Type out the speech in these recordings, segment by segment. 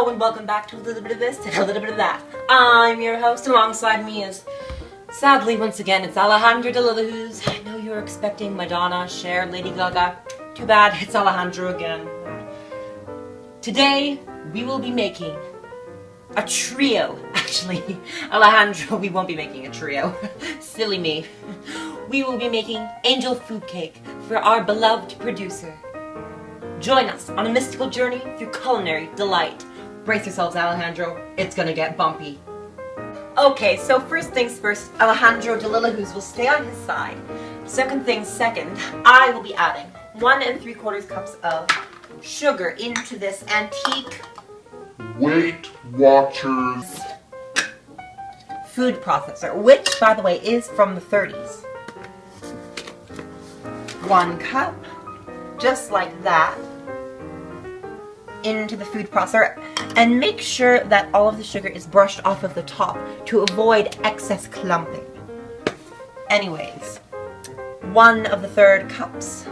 Hello and welcome back to a little bit of this and a little bit of that. I'm your host, alongside me is, sadly once again, it's Alejandro de laze. I know you're expecting Madonna, Cher, Lady Gaga. Too bad, it's Alejandro again. Today, we will be making a trio. Actually, Alejandro, we won't be making a trio. Silly me. We will be making angel food cake for our beloved producer. Join us on a mystical journey through culinary delight. Brace yourselves, Alejandro. It's gonna get bumpy. Okay, so first things first, Alejandro de laze will stay on his side. Second things second, I will be adding 1 3/4 cups of sugar into this antique Weight Watchers food processor, which, by the way, is from the 30s. 1 cup, just like that, into the food processor, and make sure that all of the sugar is brushed off of the top to avoid excess clumping. Anyways, 1 3/4 cups,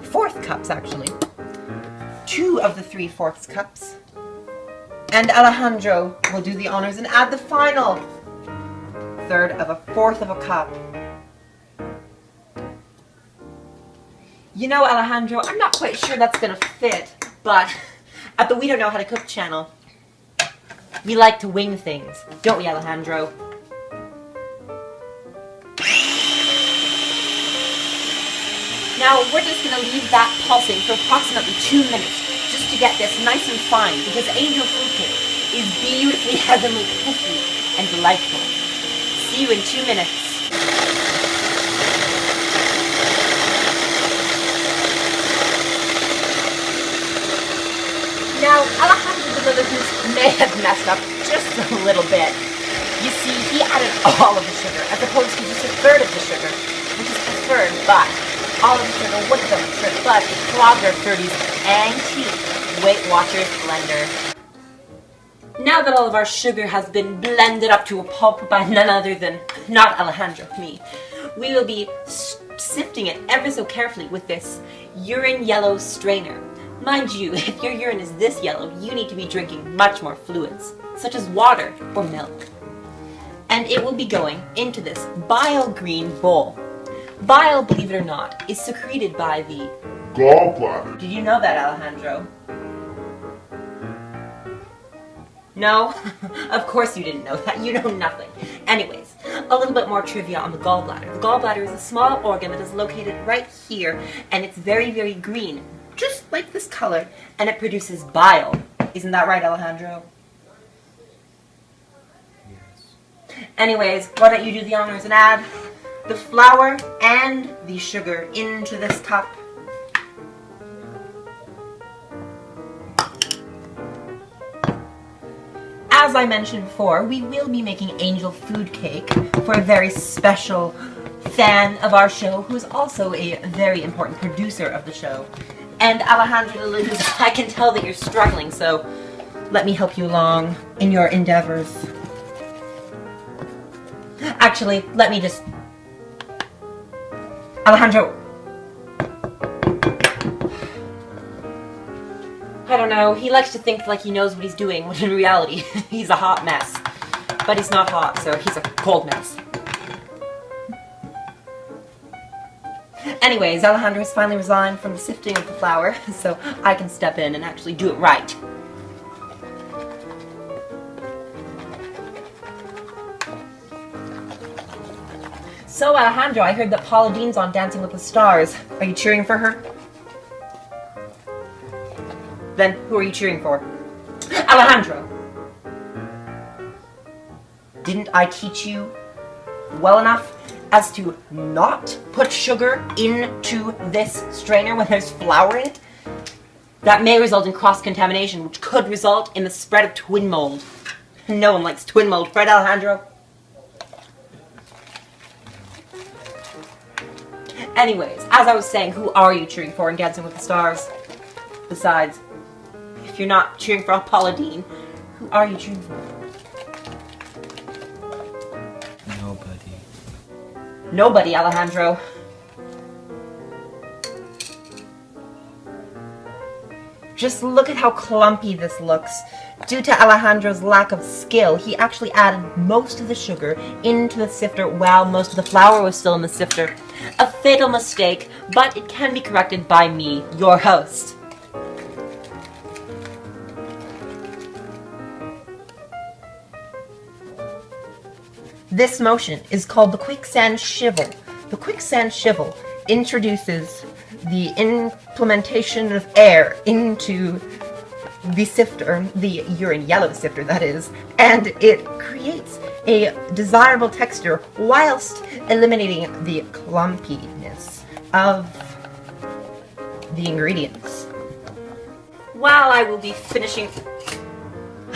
4th cups actually, 2 3/4 cups, and Alejandro will do the honors and add the final 1/4 of a cup. You know, Alejandro, I'm not quite sure that's gonna fit, but at the We Don't Know How to Cook channel, we like to wing things, don't we, Alejandro? Now, we're just going to leave that pulsing for approximately 2 minutes, just to get this nice and fine, because angel food cake is beautifully, heavenly, crispy, and delightful. See you in 2 minutes. Now, Alejandro de laze may have messed up just a little bit. You see, he added all of the sugar, as opposed to just 1/3 of the sugar, which is preferred, but all of the sugar would have done the trick, but it clogged our 30s antique Weight Watchers blender. Now that all of our sugar has been blended up to a pulp by none other than, not Alejandro, me, we will be sifting it ever so carefully with this urine yellow strainer. Mind you, if your urine is this yellow, you need to be drinking much more fluids, such as water or milk. And it will be going into this bile green bowl. Bile, believe it or not, is secreted by the gallbladder. Did you know that, Alejandro? No? Of course you didn't know that. You know nothing. Anyways, a little bit more trivia on the gallbladder. The gallbladder is a small organ that is located right here, and it's very, very green, just like this color, and it produces bile. Isn't that right, Alejandro? Yes. Anyways, why don't you do the honors and add the flour and the sugar into this cup. As I mentioned before, we will be making angel food cake for a very special fan of our show, who is also a very important producer of the show. And Alejandro de laze, I can tell that you're struggling, so let me help you along in your endeavors. Actually, let me just... Alejandro, I don't know, he likes to think like he knows what he's doing, when in reality, he's a hot mess. But he's not hot, so he's a cold mess. Anyways, Alejandro has finally resigned from the sifting of the flour, so I can step in and actually do it right. So, Alejandro, I heard that Paula Deen's on Dancing with the Stars. Are you cheering for her? Then, who are you cheering for? Alejandro! Didn't I teach you well enough as to not put sugar into this strainer when there's flour in it? That may result in cross-contamination, which could result in the spread of twin mold. No one likes twin mold, right, Alejandro? Anyways, as I was saying, who are you cheering for in Dancing with the Stars? Besides, if you're not cheering for Paula Deen, who are you cheering for? Nobody. Nobody, Alejandro. Just look at how clumpy this looks. Due to Alejandro's lack of skill, he actually added most of the sugar into the sifter while most of the flour was still in the sifter. A fatal mistake, but it can be corrected by me, your host. This motion is called the quicksand shivel. The quicksand shivel introduces the implementation of air into the sifter, the urine yellow sifter that is, and it creates a desirable texture whilst eliminating the clumpiness of the ingredients. While I will be finishing...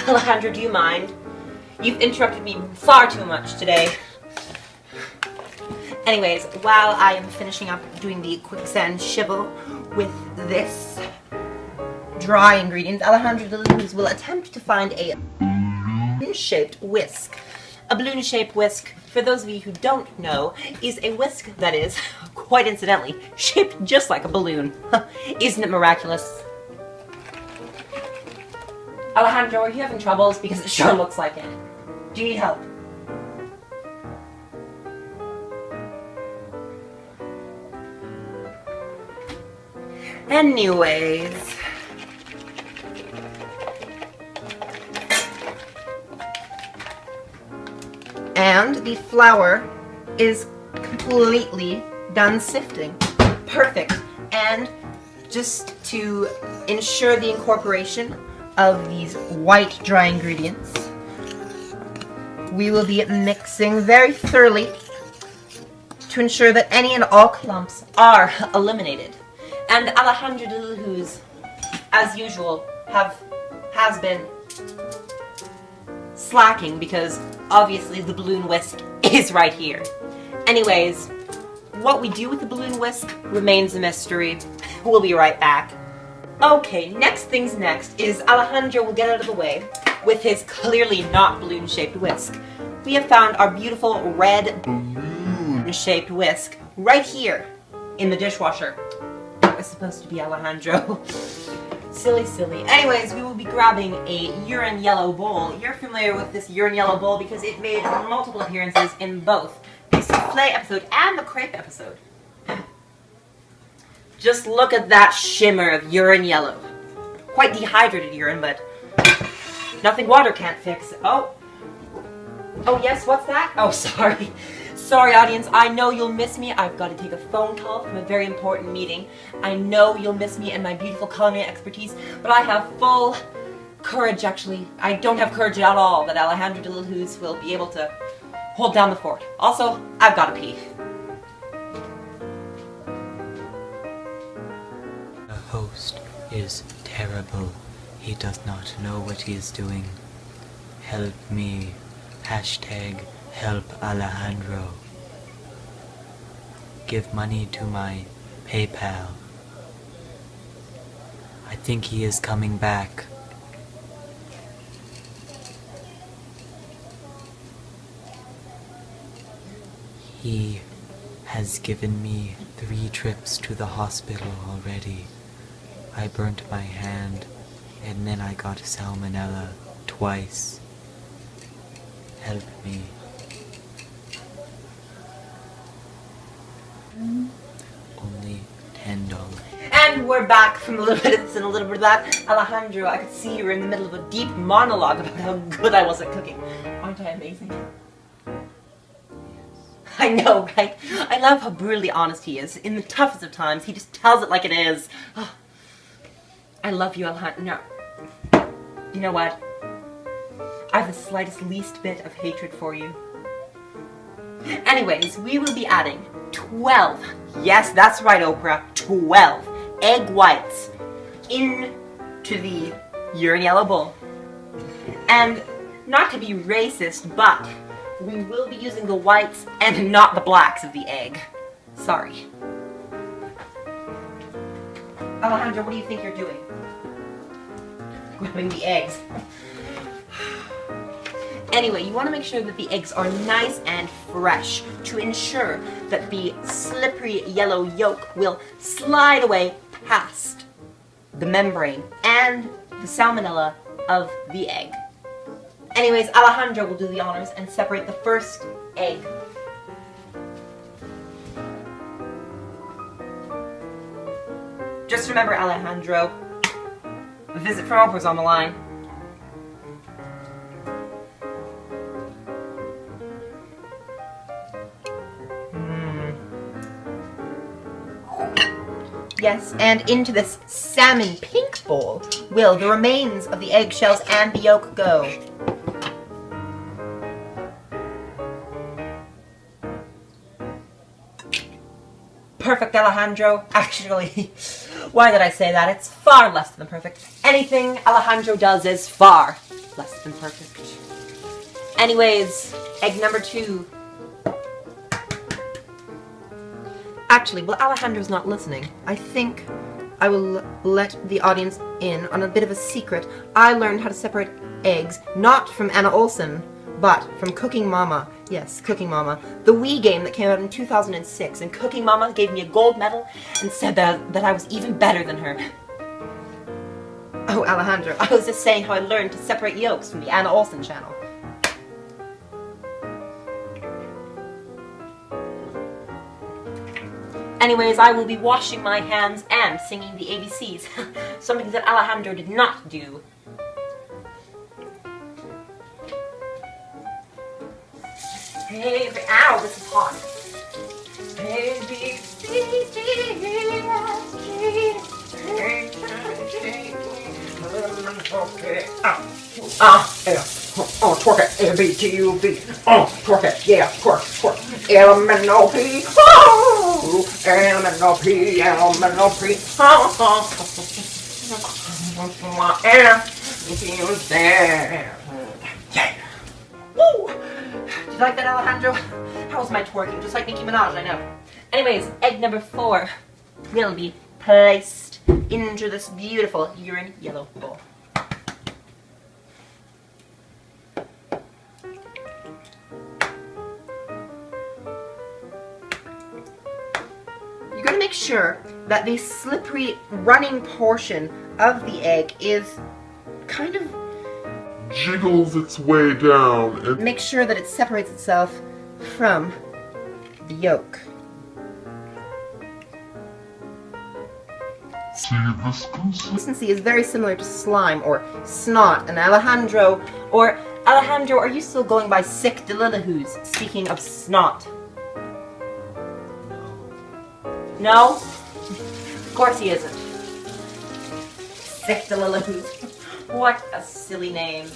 Alejandro, do you mind? You've interrupted me far too much today. Anyways, while I am finishing up doing the quicksand shivel with this dry ingredient, Alejandro de la Luz will attempt to find a balloon-shaped whisk. A balloon-shaped whisk, for those of you who don't know, is a whisk that is, quite incidentally, shaped just like a balloon. Isn't it miraculous? Alejandro, are you having troubles? Because it sure looks like it. Do you need help? Anyways, and the flour is completely done sifting. Perfect. And just to ensure the incorporation of these white dry ingredients, we will be mixing very thoroughly to ensure that any and all clumps are eliminated. And Alejandro de la Luz, as usual, has been slacking because obviously the balloon whisk is right here. Anyways, what we do with the balloon whisk remains a mystery. We'll be right back. Okay, next things next is Alejandro will get out of the way with his clearly not balloon-shaped whisk. We have found our beautiful red balloon-shaped whisk right here in the dishwasher. That was supposed to be Alejandro. Silly, silly. Anyways, we will be grabbing a urine yellow bowl. You're familiar with this urine yellow bowl because it made multiple appearances in both the souffle episode and the crepe episode. Just look at that shimmer of urine yellow. Quite dehydrated urine, but nothing water can't fix. Oh yes, what's that? Oh, sorry. Sorry, audience. I know you'll miss me. I've got to take a phone call from a very important meeting. I know you'll miss me and my beautiful culinary expertise, but I have full courage, actually. I don't have courage at all that Alejandro de la Luz will be able to hold down the fort. Also, I've got to pee. The host is terrible. He does not know what he is doing. Help me. Hashtag help Alejandro. Give money to my PayPal. I think he is coming back. He has given me 3 trips to the hospital already. I burnt my hand and then I got salmonella twice. Help me. Only $10. And we're back from a little bit of this and a little bit of that. Alejandro, I could see you were in the middle of a deep monologue about how good I was at cooking. Aren't I amazing? I know, right? I love how brutally honest he is. In the toughest of times, he just tells it like it is. Oh, I love you, Alejandro. No. You know what? I have the slightest least bit of hatred for you. Anyways, we will be adding 12, yes, that's right, Oprah, 12 egg whites into the urine yellow bowl. And not to be racist, but we will be using the whites and not the blacks of the egg. Sorry. Alejandro, what do you think you're doing? Grabbing the eggs. Anyway, you want to make sure that the eggs are nice and fresh to ensure that the slippery yellow yolk will slide away past the membrane, and the salmonella of the egg. Anyways, Alejandro will do the honors and separate the first egg. Just remember, Alejandro, a visit from Oprah's on the line. Yes, and into this salmon pink bowl will the remains of the eggshells and the yolk go. Perfect, Alejandro. Actually, why did I say that? It's far less than perfect. Anything Alejandro does is far less than perfect. Anyways, egg number 2. Actually, well, Alejandro's not listening. I think I will let the audience in on a bit of a secret. I learned how to separate eggs, not from Anna Olsen, but from Cooking Mama. Yes, Cooking Mama. The Wii game that came out in 2006, and Cooking Mama gave me a gold medal and said that I was even better than her. Oh, Alejandro, I was just saying how I learned to separate yolks from the Anna Olsen channel. Anyways, I will be washing my hands and singing the ABCs, something that Alejandro did not do. Hey, ow, this is hot. A, B, C, D, E, F, G, H, I, J, okay, twerk it, A, B, T, U, B, twerk it, yeah, twerk, L, M, N, O, P, L, M, N, O, P, L, M, N, O, P, yeah. Woo! Did you like that, Alejandro? How was my twerking? Just like Nicki Minaj, I know. Anyways, egg number 4 will be placed into this beautiful urine yellow bowl. You're going to make sure that the slippery running portion of the egg is kind of jiggles its way down and make sure that it separates itself from the yolk. see this Consistency is very similar to slime or snot. And Alejandro, are you still going by sick delilahus? Speaking of snot. No? Of course he isn't. Sick delilahus. What a silly name.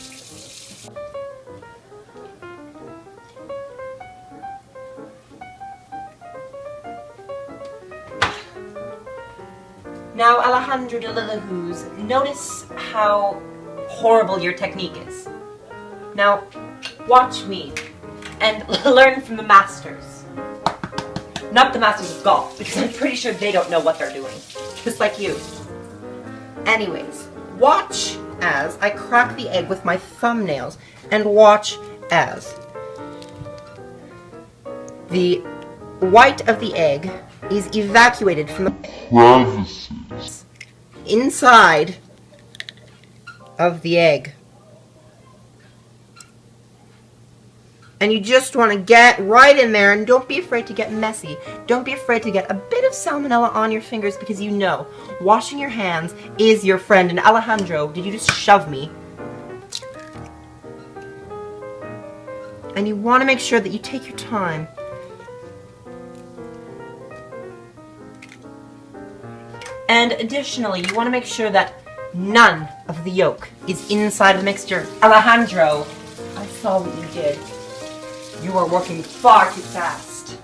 Now, Alejandro delilahus, notice how horrible your technique is. Now, watch me and learn from the masters. Not the masters of golf, because I'm pretty sure they don't know what they're doing. Just like you. Anyways, watch as I crack the egg with my thumbnails, and watch as the white of the egg is evacuated from the crevices inside of the egg. And you just want to get right in there, and don't be afraid to get messy. Don't be afraid to get a bit of salmonella on your fingers, because you know washing your hands is your friend. And Alejandro, did you just shove me? And you want to make sure that you take your time. And additionally, you want to make sure that none of the yolk is inside of the mixture. Alejandro, I saw what you did. You are working far too fast.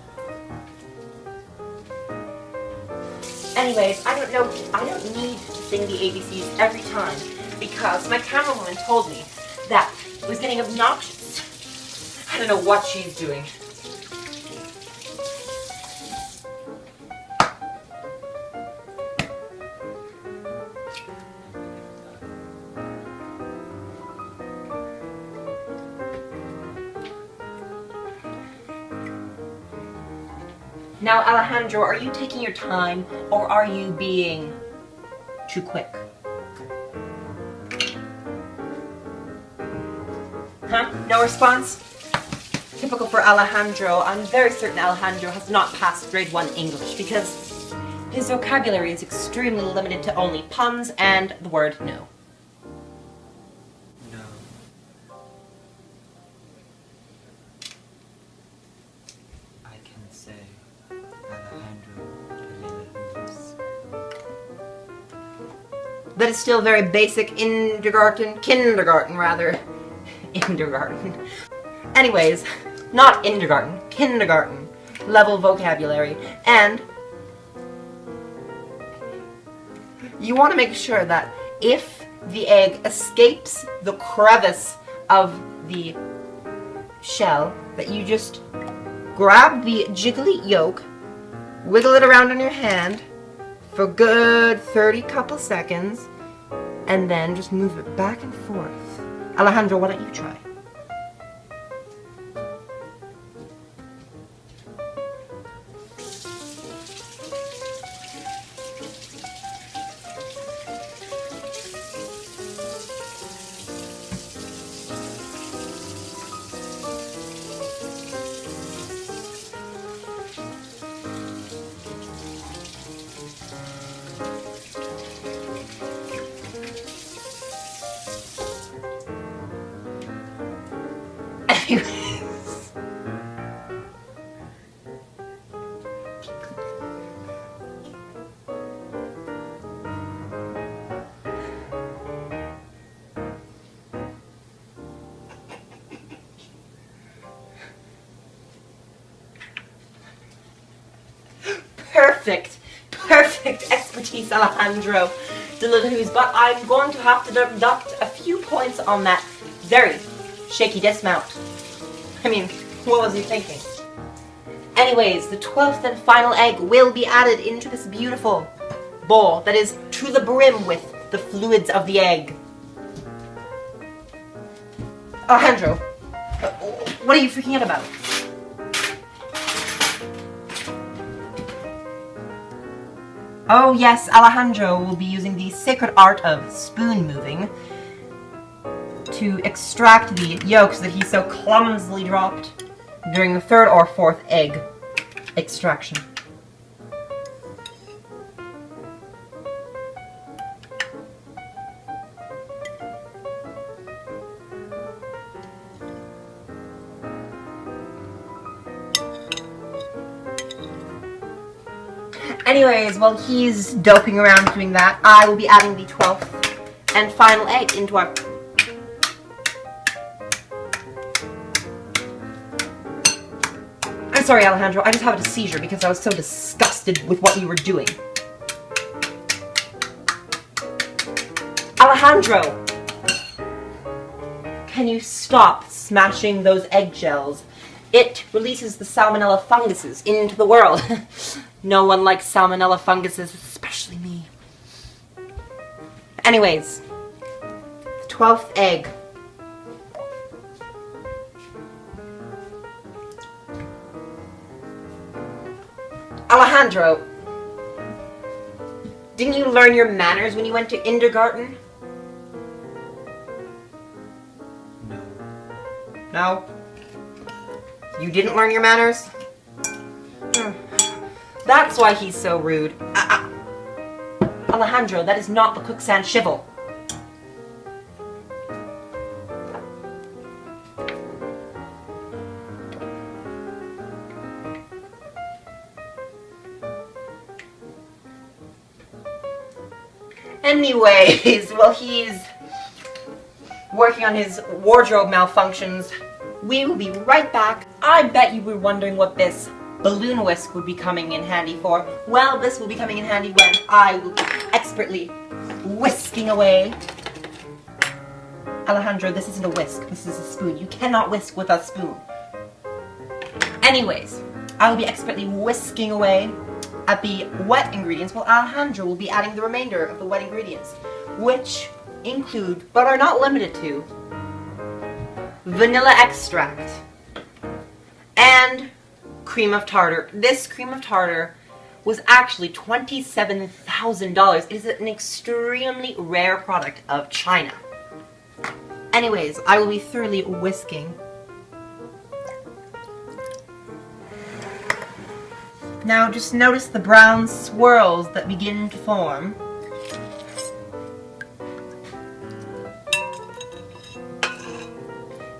Anyways, I don't need to sing the ABCs every time, because my camerawoman told me that it was getting obnoxious. I don't know what she's doing. Now, Alejandro, are you taking your time, or are you being too quick? Huh? No response? Typical for Alejandro. I'm very certain Alejandro has not passed grade 1 English because his vocabulary is extremely limited to only puns and the word no. No. I can say Alejandro Delillos. That is still very basic kindergarten rather. Kindergarten. Anyways, not kindergarten level vocabulary. And you want to make sure that if the egg escapes the crevice of the shell, that you just grab the jiggly yolk, wiggle it around in your hand for a good 30 couple seconds, and then just move it back and forth. Alejandro, why don't you try? Anyways. Perfect expertise, Alejandro Delillos, but I'm going to have to deduct a few points on that very shaky dismount. I mean, what was he thinking? Anyways, the 12th and final egg will be added into this beautiful bowl that is to the brim with the fluids of the egg. Alejandro, what are you freaking out about? Oh yes, Alejandro will be using the sacred art of spoon moving to extract the yolks that he so clumsily dropped during the 3rd or 4th egg extraction. Anyways, while he's doping around doing that, I will be adding the 12th and final egg into our... I'm sorry, Alejandro, I just had a seizure because I was so disgusted with what you were doing. Alejandro! Can you stop smashing those egg shells? It releases the salmonella funguses into the world. No one likes salmonella funguses, especially me. Anyways, the 12th egg. Alejandro, didn't you learn your manners when you went to kindergarten? No. No? You didn't learn your manners? That's why he's so rude. Alejandro, that is not the quicksand shivel. Anyways, while he's working on his wardrobe malfunctions, we will be right back. I bet you were wondering what this balloon whisk would be coming in handy for. Well, this will be coming in handy when I will be expertly whisking away. Alejandro, this isn't a whisk, this is a spoon. You cannot whisk with a spoon. Anyways, I will be expertly whisking away at the wet ingredients while Alejandro will be adding the remainder of the wet ingredients, which include, but are not limited to, vanilla extract and cream of tartar. This cream of tartar was actually $27,000. It is an extremely rare product of China. Anyways, I will be thoroughly whisking. Now just notice the brown swirls that begin to form.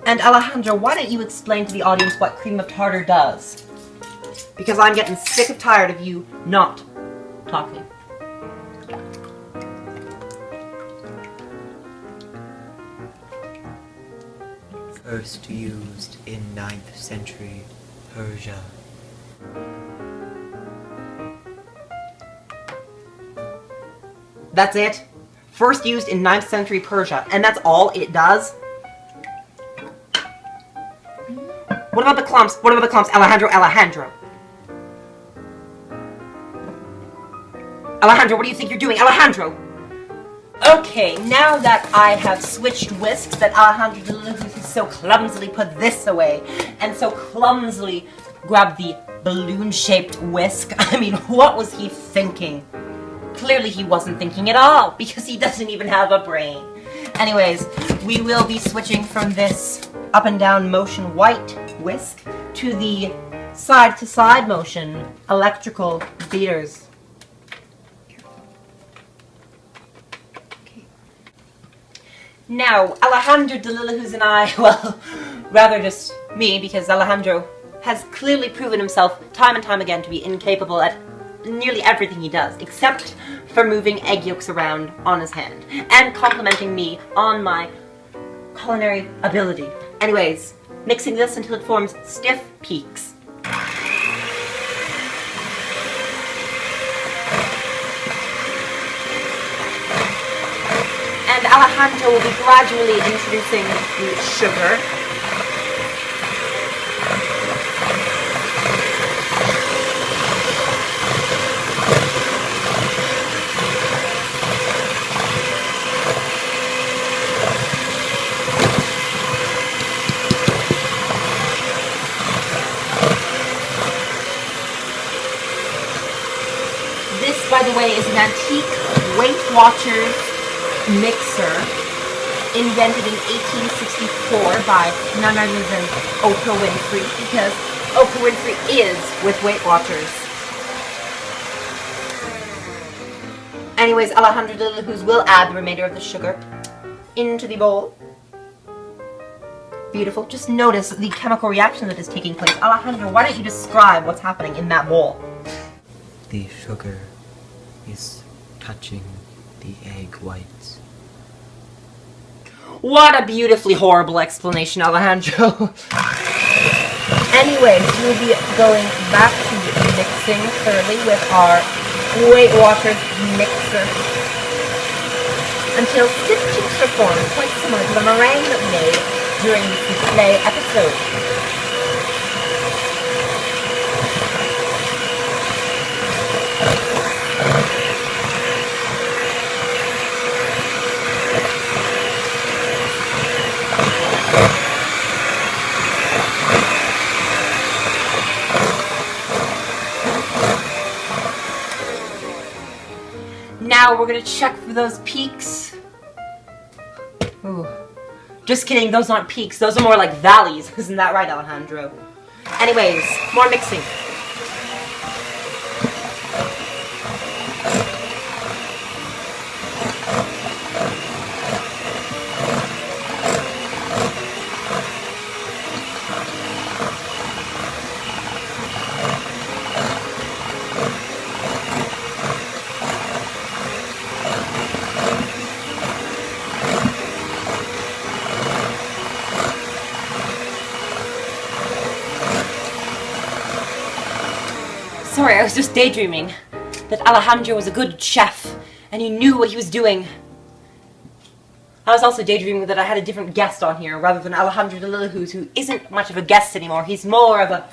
And Alejandro, why don't you explain to the audience what cream of tartar does? Because I'm getting sick and tired of you not talking. First used in 9th century Persia. That's it? First used in 9th century Persia, and that's all it does? What about the clumps? What about the clumps? Alejandro, Alejandro. Alejandro, what do you think you're doing? Alejandro! Okay, now that I have switched whisks, that Alejandro has so clumsily put this away, and so clumsily grabbed the balloon-shaped whisk, I mean, what was he thinking? Clearly he wasn't thinking at all, because he doesn't even have a brain. Anyways, we will be switching from this up and down motion white whisk to the side to side motion electrical beaters. Okay. Now, Alejandro de Lillahoo's and I, well, rather just me, because Alejandro has clearly proven himself time and time again to be incapable at nearly everything he does, except for moving egg yolks around on his hand, and complimenting me on my culinary ability. Anyways, mixing this until it forms stiff peaks. And Alejandro will be gradually introducing the sugar. This, by the way, is an antique Weight Watchers mixer invented in 1864 by none other than Oprah Winfrey, because Oprah Winfrey is with Weight Watchers. Anyways, Alejandro de Lillahoo's will add the remainder of the sugar into the bowl. Beautiful. Just notice the chemical reaction that is taking place. Alejandro, why don't you describe what's happening in that bowl? The sugar is touching the egg whites. What a beautifully horrible explanation, Alejandro. Anyways, we'll be going back to mixing thoroughly with our Weight Watchers mixer until stiff cheeks are formed, quite similar to the meringue that we made during the souffle episode. Now we're gonna check for those peaks. Ooh. Just kidding, those aren't peaks, those are more like valleys. Isn't that right, Alejandro? Anyways, more mixing. Sorry, I was just daydreaming that Alejandro was a good chef and he knew what he was doing. I was also daydreaming that I had a different guest on here rather than Alejandro de Lillahoo's, who isn't much of a guest anymore. He's more of a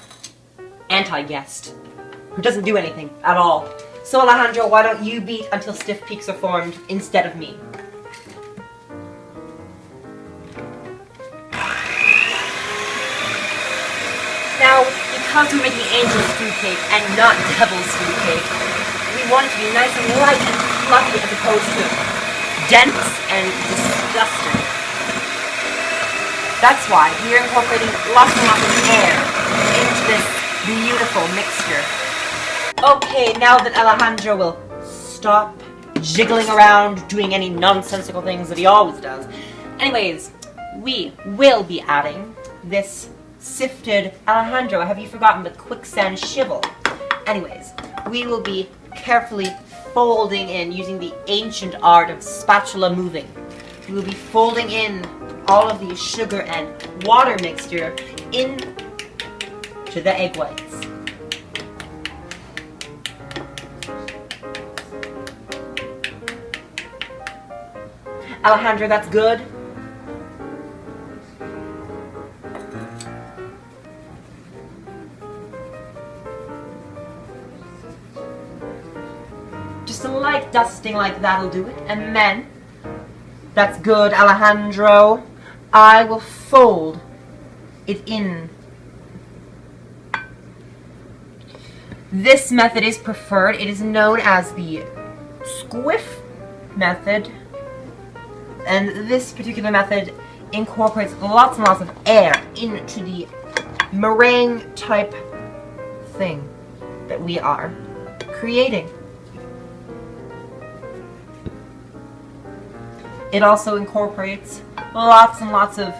anti-guest who doesn't do anything at all. So Alejandro, why don't you beat until stiff peaks are formed instead of me? Now, because we're making angel's food cake and not devil's food cake, we want it to be nice and light and fluffy as opposed to dense and disgusting. That's why we're incorporating lots and lots of air into this beautiful mixture. Okay, now that Alejandro will stop jiggling around, doing any nonsensical things that he always does. Anyways, we will be adding this sifted... Alejandro, have you forgotten the quicksand shivel? Anyways, we will be carefully folding in using the ancient art of spatula moving. We will be folding in all of the sugar and water mixture into the egg whites. Alejandro, that's good. Just a light dusting like that'll do it. And then, that's good, Alejandro. I will fold it in. This method is preferred. It is known as the squiff method. And this particular method incorporates lots and lots of air into the meringue type thing that we are creating. It also incorporates lots and lots of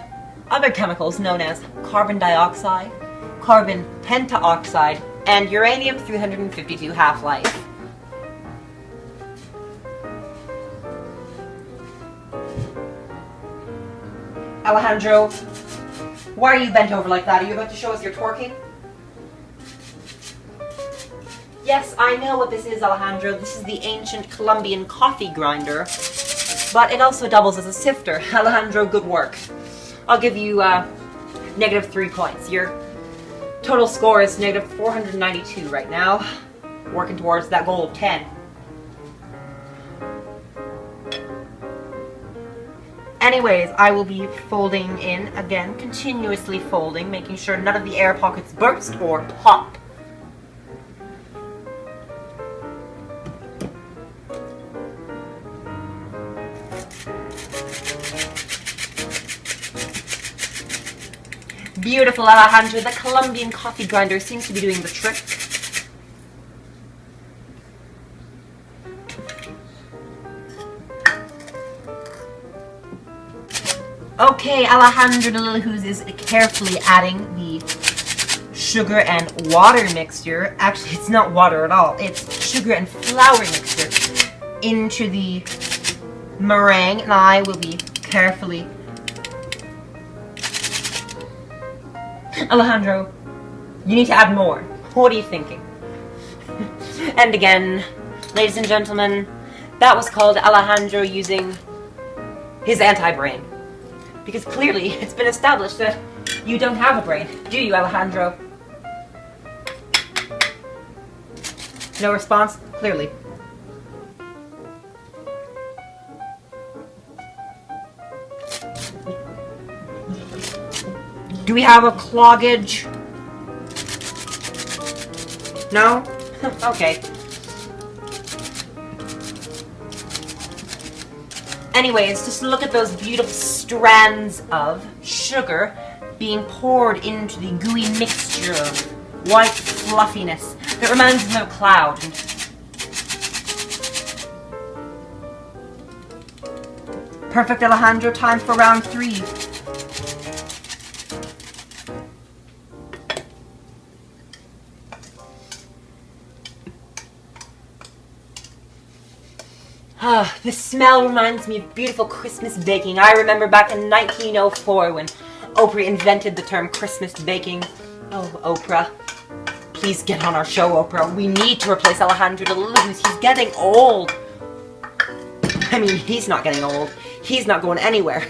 other chemicals known as carbon dioxide, carbon pentaoxide, and uranium-352 half-life. Alejandro, why are you bent over like that? Are you about to show us your twerking? Yes, I know what this is, Alejandro. This is the ancient Colombian coffee grinder, but it also doubles as a sifter. Alejandro, good work. I'll give you -3 points. Your total score is -492 right now. Working towards that goal of 10. Anyways, I will be folding in, again, continuously folding, making sure none of the air pockets burst or pop. Beautiful, Alejandro. The Colombian coffee grinder seems to be doing the trick. Okay, Alejandro the Little Who's is carefully adding the sugar and water mixture. Actually, it's not water at all. It's sugar and flour mixture into the meringue, and I will be carefully... Alejandro, you need to add more. What are you thinking? And again, ladies and gentlemen, that was called Alejandro using his anti-brain. Because clearly, it's been established that you don't have a brain. Do you, Alejandro? No response? Clearly. Do we have a cloggage? No? Okay. Anyways, just look at those beautiful strands of sugar being poured into the gooey mixture of white fluffiness that reminds me of a cloud. Perfect, Alejandro. Time for round 3. Ah, the smell reminds me of beautiful Christmas baking. I remember back in 1904 when Oprah invented the term Christmas baking. Oh, Oprah. Please get on our show, Oprah. We need to replace Alejandro the Little Who's. He's getting old. I mean, he's not getting old. He's not going anywhere.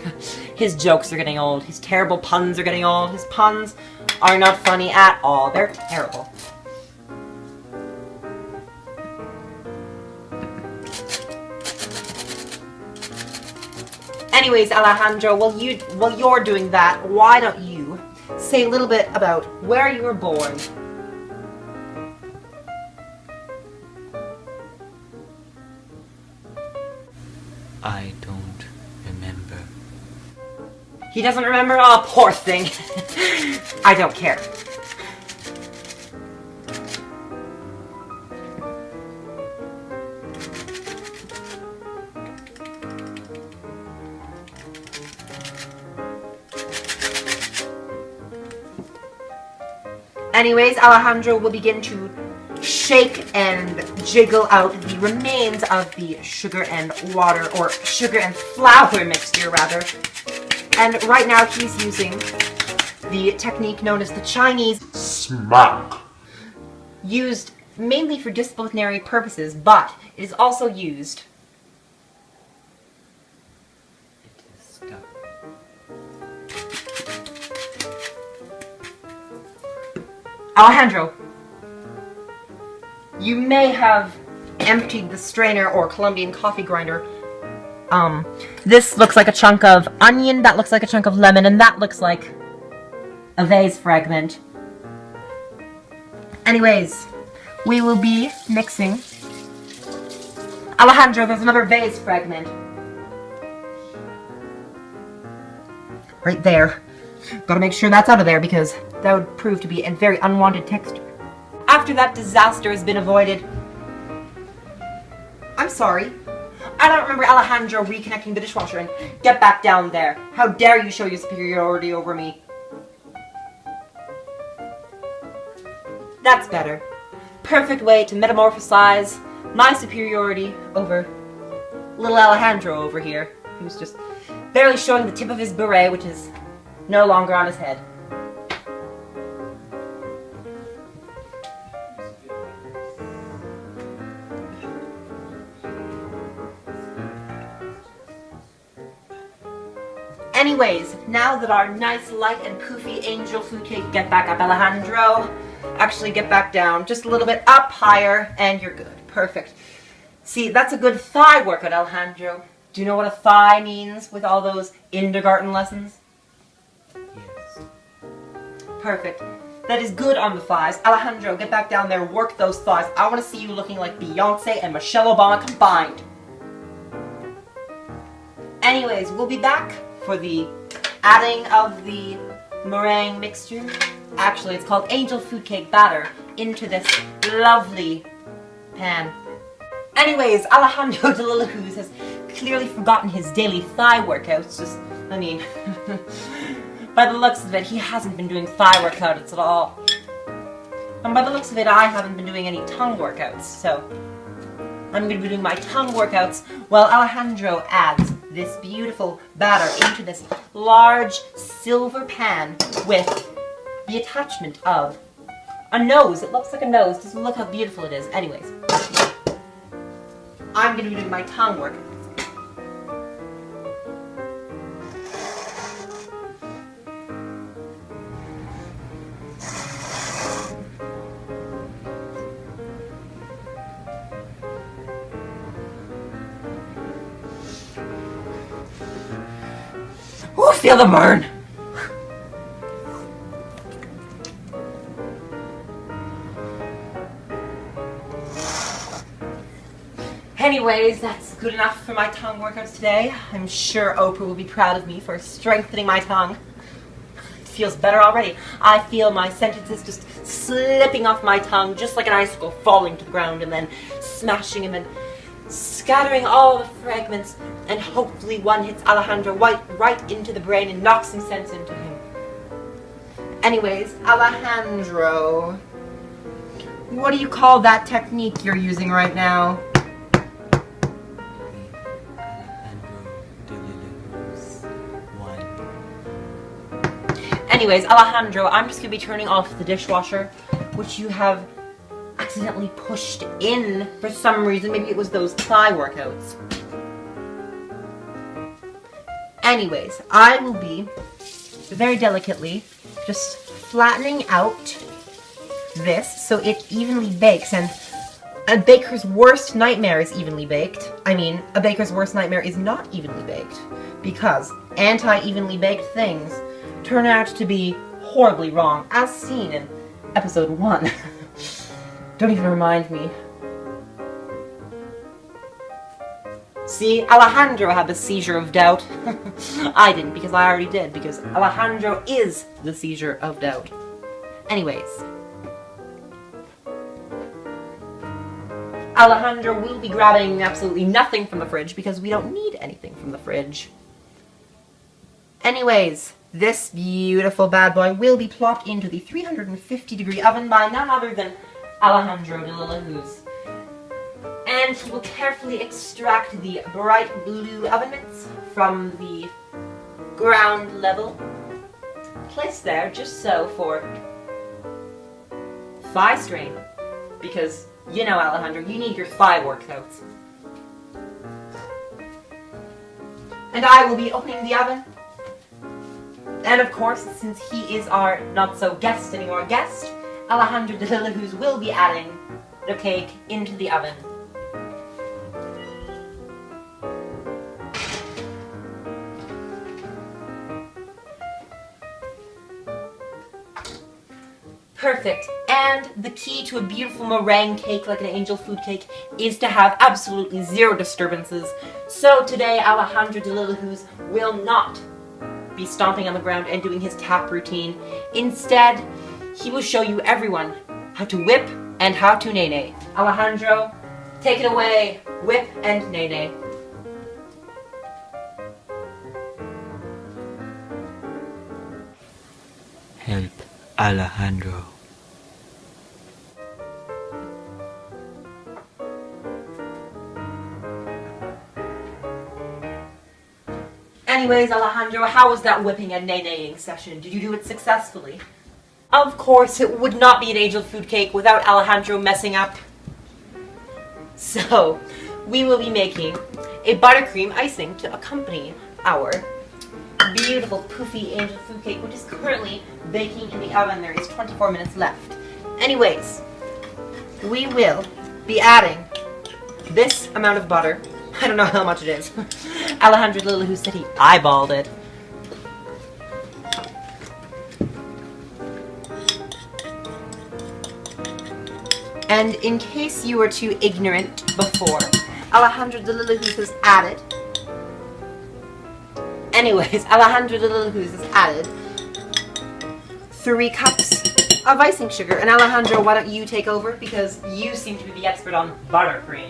His jokes are getting old. His terrible puns are getting old. His puns are not funny at all. They're terrible. Anyways, Alejandro, while you're doing that, why don't you say a little bit about where you were born? I don't remember. He He doesn't remember? Oh, poor thing. I don't care. Anyways, Alejandro will begin to shake and jiggle out the remains of the sugar and water, or sugar and flour mixture rather. And right now he's using the technique known as the Chinese smack. Used mainly for disciplinary purposes, but it is also used. It is stuck. Alejandro, you may have emptied the strainer or Colombian coffee grinder. This looks like a chunk of onion, that looks like a chunk of lemon, and that looks like a vase fragment. Anyways, we will be mixing. Alejandro, there's another vase fragment. Right there. Gotta make sure that's out of there because that would prove to be a very unwanted texture. After that disaster has been avoided, I'm sorry. I don't remember Alejandro reconnecting the dishwasher and get back down there. How dare you show your superiority over me? That's better. Perfect way to metamorphosize my superiority over little Alejandro over here, who's just barely showing the tip of his beret, which is no longer on his head. Anyways, now that our nice light and poofy angel food cake, get back up, Alejandro. Actually, get back down. Just a little bit up higher, and you're good. Perfect. See, that's a good thigh workout, Alejandro. Do you know what a thigh means with all those kindergarten lessons? Yes. Perfect. That is good on the thighs. Alejandro, get back down there, work those thighs. I want to see you looking like Beyonce and Michelle Obama combined. Anyways, we'll be back for the adding of the meringue mixture. Actually, it's called angel food cake batter into this lovely pan. Anyways, Alejandro de la Luz has clearly forgotten his daily thigh workouts. By the looks of it, he hasn't been doing thigh workouts at all. And by the looks of it, I haven't been doing any tongue workouts, so I'm going to be doing my tongue workouts while Alejandro adds this beautiful batter into this large silver pan with the attachment of a nose. It looks like a nose. Just look how beautiful it is. Anyways, I'm going to be doing my tongue workouts. Ooh, feel the burn! Anyways, that's good enough for my tongue workouts today. I'm sure Oprah will be proud of me for strengthening my tongue. It feels better already. I feel my sentences just slipping off my tongue, just like an icicle falling to the ground and then smashing and then scattering all the fragments, and hopefully one hits Alejandro right into the brain and knocks some sense into him. Anyways, Alejandro, what do you call that technique you're using right now? Anyways, Alejandro, I'm just going to be turning off the dishwasher, which you have accidentally pushed in for some reason. Maybe it was those thigh workouts. Anyways, I will be very delicately just flattening out this so it evenly bakes, and a baker's worst nightmare is evenly baked. I mean, a baker's worst nightmare is not evenly baked, because anti-evenly baked things turn out to be horribly wrong, as seen in episode 1. Don't even remind me. See, Alejandro had the seizure of doubt. I didn't, because I already did, because Alejandro is the seizure of doubt. Anyways. Alejandro will be grabbing absolutely nothing from the fridge, because we don't need anything from the fridge. Anyways, this beautiful bad boy will be plopped into the 350-degree oven by none other than Alejandro de la Luz. And he will carefully extract the bright blue oven mitts from the ground level. Placed there just so for thigh strain. Because, you know, Alejandro, you need your thigh workouts. And I will be opening the oven. And of course, since he is our not-so-guest anymore guest, Alejandro de la Luz will be adding the cake into the oven. Perfect. And the key to a beautiful meringue cake like an angel food cake is to have absolutely zero disturbances. So today Alejandro de la Luz will not be stomping on the ground and doing his tap routine. Instead, he will show you everyone how to whip and how to nay-nay. Alejandro, take it away. Whip and nay-nay. Help, Alejandro. Anyways, Alejandro, how was that whipping and nay-naying session? Did you do it successfully? Of course, it would not be an angel food cake without Alejandro messing up. So, we will be making a buttercream icing to accompany our beautiful poofy angel food cake, which is currently baking in the oven. There is 24 minutes left. Anyways, we will be adding this amount of butter. I don't know how much it is. Alejandro de la Luz said he eyeballed it. And in case you were too ignorant before, Alejandro de la Luz has added. Anyways, Alejandro de la Luz has added 3 cups of icing sugar. And Alejandro, why don't you take over? Because you seem to be the expert on buttercream.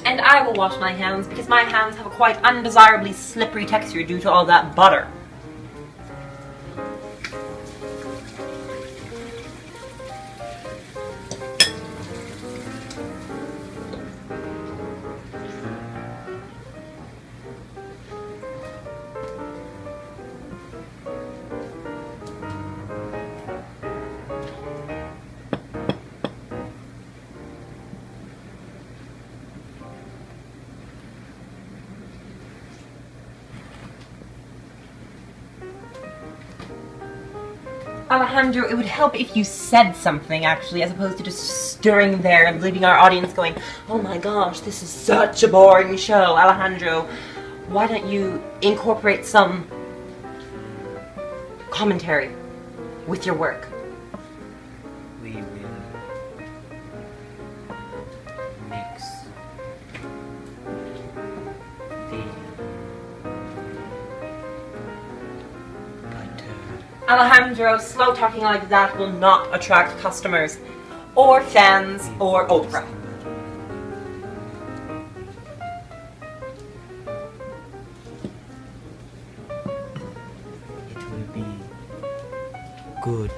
And I will wash my hands because my hands have a quite undesirably slippery texture due to all that butter. Alejandro, it would help if you said something, actually, as opposed to just stirring there and leaving our audience going, oh my gosh, this is such a boring show. Alejandro, why don't you incorporate some commentary with your work? We will mix the butter. Alejandro, slow talking like that will not attract customers, or fans, or Oprah. It will be good.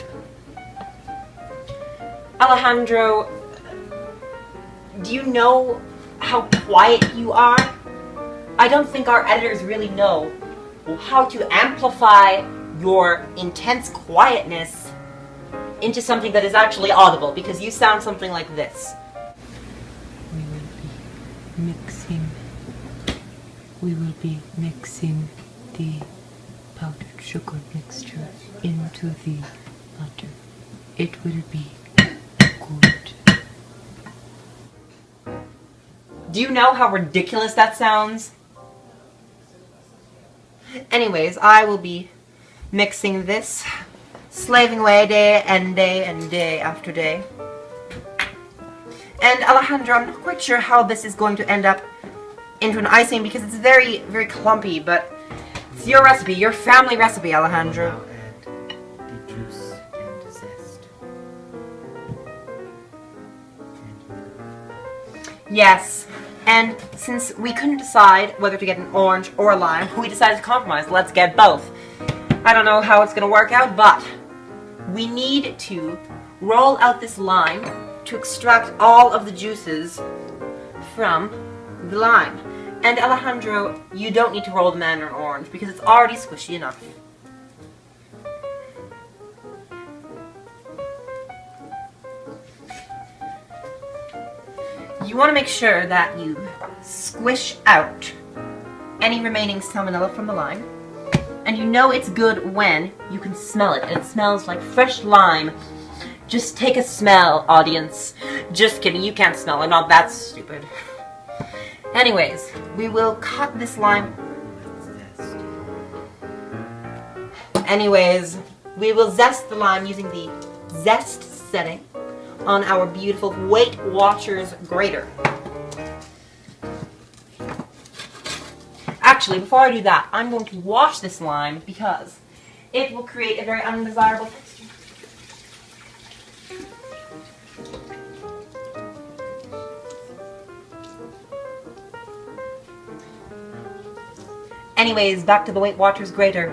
Alejandro, do you know how quiet you are? I don't think our editors really know how to amplify your intense quietness into something that is actually audible, because you sound something like this. We will be mixing the powdered sugar mixture into the butter. It will be good. Do you know how ridiculous that sounds? Anyways, I will be mixing this, slaving away day and day and day after day. And Alejandro, I'm not quite sure how this is going to end up into an icing because it's very, very clumpy, but it's your recipe, your family recipe, Alejandro. Now add the juice and zest. Yes, and since we couldn't decide whether to get an orange or a lime, we decided to compromise. Let's get both. I don't know how it's going to work out, but we need to roll out this lime to extract all of the juices from the lime. And Alejandro, you don't need to roll the mandarin orange because it's already squishy enough. You want to make sure that you squish out any remaining salmonella from the lime. And you know it's good when you can smell it. And it smells like fresh lime. Just take a smell, audience. Just kidding, you can't smell it. Not that stupid. Anyways, we will cut this lime. Anyways, we will zest the lime using the zest setting on our beautiful Weight Watchers grater. Actually, before I do that, I'm going to wash this lime because it will create a very undesirable texture. Anyways, back to the Weight Watchers grater.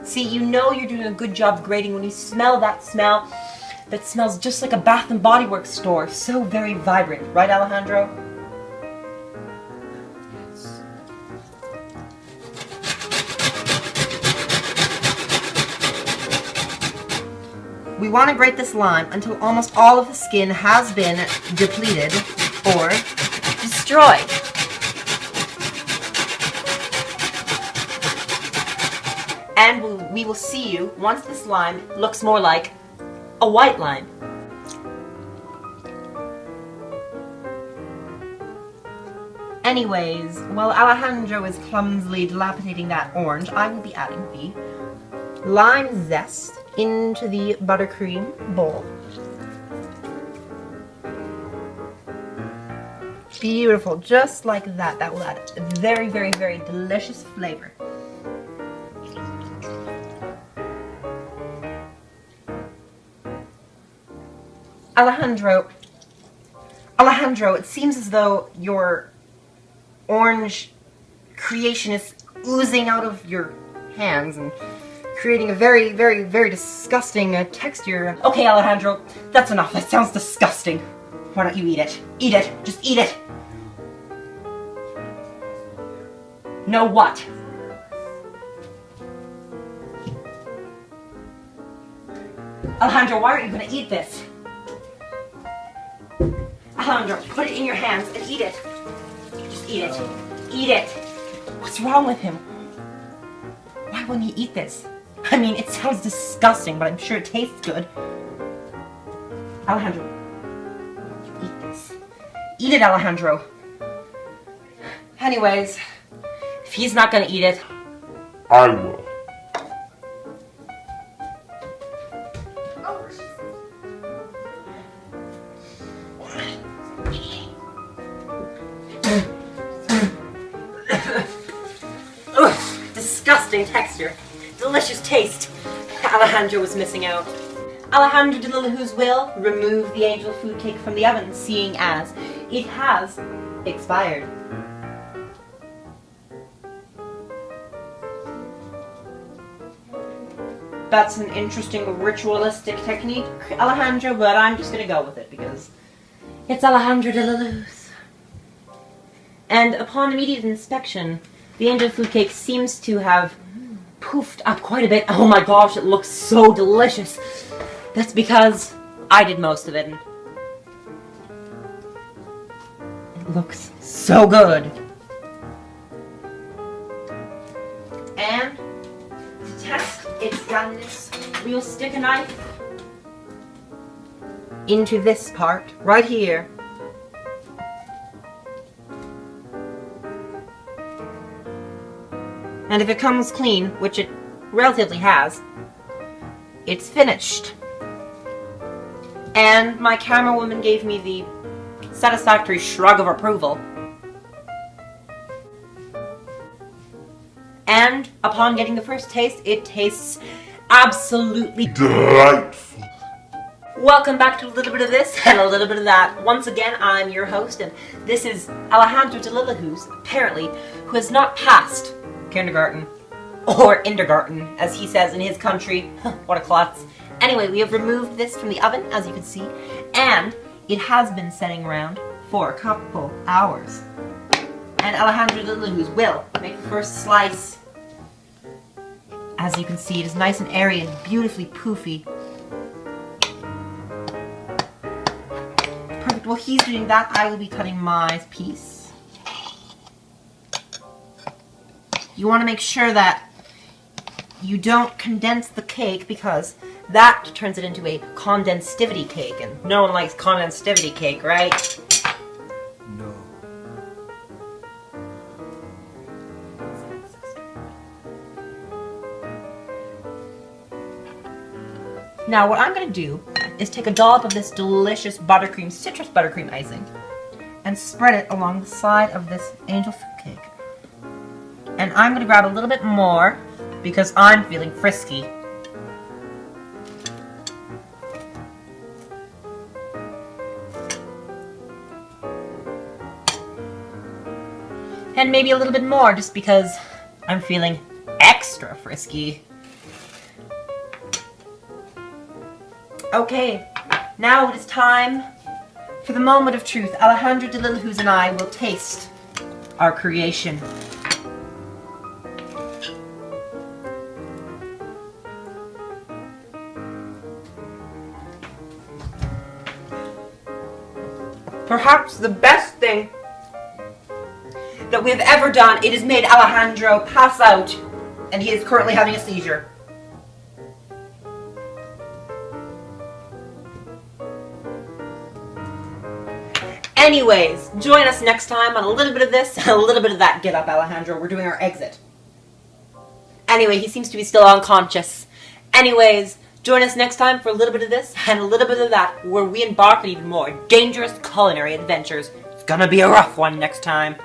See, you know you're doing a good job grating when you smell that smell that smells just like a Bath and Body Works store. So very vibrant, right, Alejandro? Yes. We want to grate this lime until almost all of the skin has been depleted or destroyed. And we will see you once this lime looks more like a white lime. Anyways, while Alejandro is clumsily dilapidating that orange, I will be adding the lime zest into the buttercream bowl. Beautiful, just like that. That will add a very, very, very delicious flavor. Alejandro, it seems as though your orange creation is oozing out of your hands and creating a very, very, very disgusting texture. Okay, Alejandro, that's enough. That sounds disgusting. Why don't you eat it? Eat it. Just eat it. No what? Alejandro, why aren't you going to eat this? Alejandro, put it in your hands and eat it. Just eat it. Eat it. What's wrong with him? Why wouldn't he eat this? I mean, it sounds disgusting, but I'm sure it tastes good. Alejandro, eat this. Eat it, Alejandro. Anyways, if he's not gonna eat it, I will. disgusting texture. Delicious taste. Alejandro was missing out. Alejandro de Lillahoo's will remove the angel food cake from the oven, seeing as it has expired. That's an interesting ritualistic technique, Alejandro, but I'm just gonna go with it because it's Alejandro de Lillahoo's. And upon immediate inspection, the angel food cake seems to have poofed up quite a bit. Oh my gosh, it looks so delicious. That's because I did most of it. It looks so good. And to test its doneness, we'll stick a knife into this part right here. And if it comes clean, which it relatively has, it's finished. And my camera woman gave me the satisfactory shrug of approval. And upon getting the first taste, it tastes absolutely Delightful. Welcome back to a little bit of this and a little bit of that. Once again, I'm your host, and this is Alejandro apparently, who has not passed kindergarten, or kindergarten, as he says in his country. What a klutz. Anyway, we have removed this from the oven, as you can see, and it has been setting around for a couple hours. And Alejandro will make the first slice. As you can see, it is nice and airy and beautifully poofy. Perfect. While he's doing that, I will be cutting my piece. You want to make sure that you don't condense the cake, because that turns it into a condensivity cake, and no one likes condensivity cake, right? No. Now what I'm going to do is take a dollop of this delicious buttercream, citrus buttercream icing, and spread it along the side of this angel food cake. And I'm going to grab a little bit more because I'm feeling frisky. And maybe a little bit more just because I'm feeling extra frisky. Okay, now it is time for the moment of truth. Alejandro and I will taste our creation. Perhaps the best thing that we have ever done. It has made Alejandro pass out, and he is currently having a seizure. Anyways, join us next time on a little bit of this and a little bit of that. Get up, Alejandro. We're doing our exit. Anyway, he seems to be still unconscious. Anyways, join us next time for a little bit of this and a little bit of that, where we embark on even more dangerous culinary adventures. It's gonna be a rough one next time.